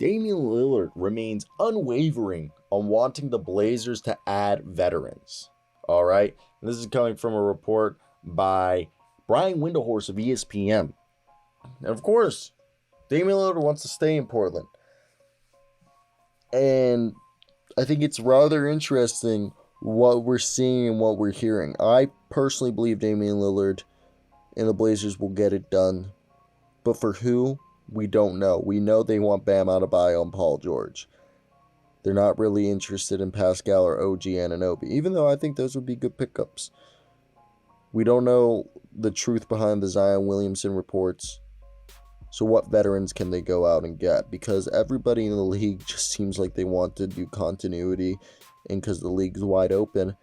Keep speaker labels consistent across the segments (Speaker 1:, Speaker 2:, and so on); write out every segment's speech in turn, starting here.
Speaker 1: Damian Lillard remains unwavering on wanting the Blazers to add veterans. All right. And this is coming from a report by Brian Windhorst of ESPN. And of course, Damian Lillard wants to stay in Portland. And I think it's rather interesting what we're seeing and what we're hearing. I personally believe Damian Lillard and the Blazers will get it done. But for who? We don't know. We know they want Bam Adebayo and Paul George. They're not really interested in Pascal or OG Anunoby, even though I think those would be good pickups. We don't know the truth behind the Zion Williamson reports. So what veterans can they go out and get? Because everybody in the league just seems like they want to do continuity, and because the league's wide open,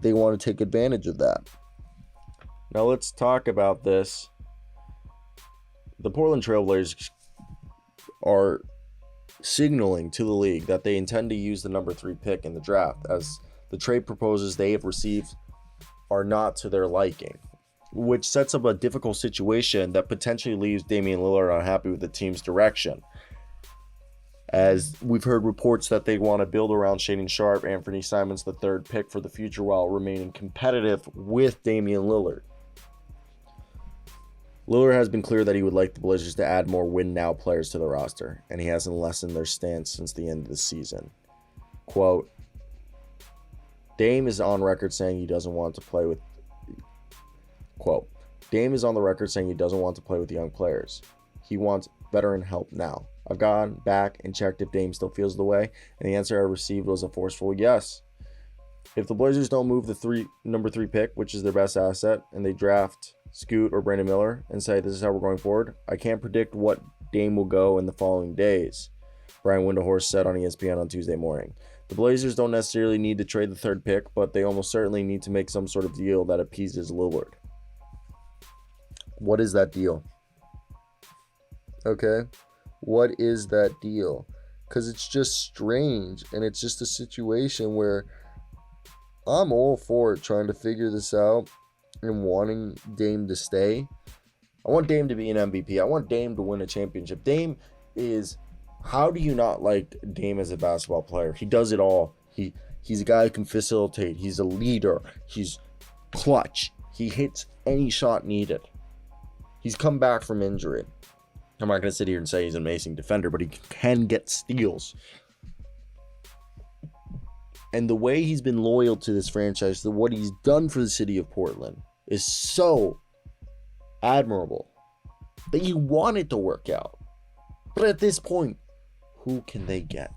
Speaker 1: they want to take advantage of that. Now let's talk about this. The Portland Trailblazers are signaling to the league that they intend to use the number 3 pick in the draft, as the trade proposals they have received are not to their liking, which sets up a difficult situation that potentially leaves Damian Lillard unhappy with the team's direction. As we've heard reports that they want to build around Shaedon Sharpe, Anthony Simons, the 3rd pick for the future, while remaining competitive with Damian Lillard. Lillard has been clear that he would like the Blazers to add more win-now players to the roster, and he hasn't lessened their stance since the end of the season. Quote, Dame is on record saying he doesn't want to play with... Quote, Dame is on the record saying he doesn't want to play with young players. He wants veteran help now. I've gone back and checked if Dame still feels the way, and the answer I received was a forceful yes. If the Blazers don't move the number 3 pick, which is their best asset, and they draft Scoot or Brandon Miller and say this is how we're going forward, I can't predict what Dame will go in the following days, Brian Windhorst said on ESPN on Tuesday morning. The Blazers don't necessarily need to trade the 3rd pick, but they almost certainly need to make some sort of deal that appeases Lillard. What is that deal? Okay, what is that deal? Because it's just strange, and it's just a situation where I'm all for it, trying to figure this out and wanting Dame to stay. I want Dame to be an MVP. I want Dame to win a championship. Dame is... How do you not like Dame as a basketball player? He does it all. He's a guy who can facilitate. He's a leader. He's clutch. He hits any shot needed. He's come back from injury. I'm not going to sit here and say he's an amazing defender, but he can get steals. And the way he's been loyal to this franchise, what he's done for the city of Portland, is so admirable that you want it to work out. But at this point, who can they get?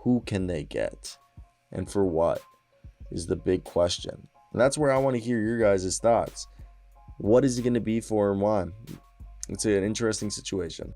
Speaker 1: Who can they get? And for what is the big question. And that's where I want to hear your guys' thoughts. What is it going to be for and why? It's an interesting situation.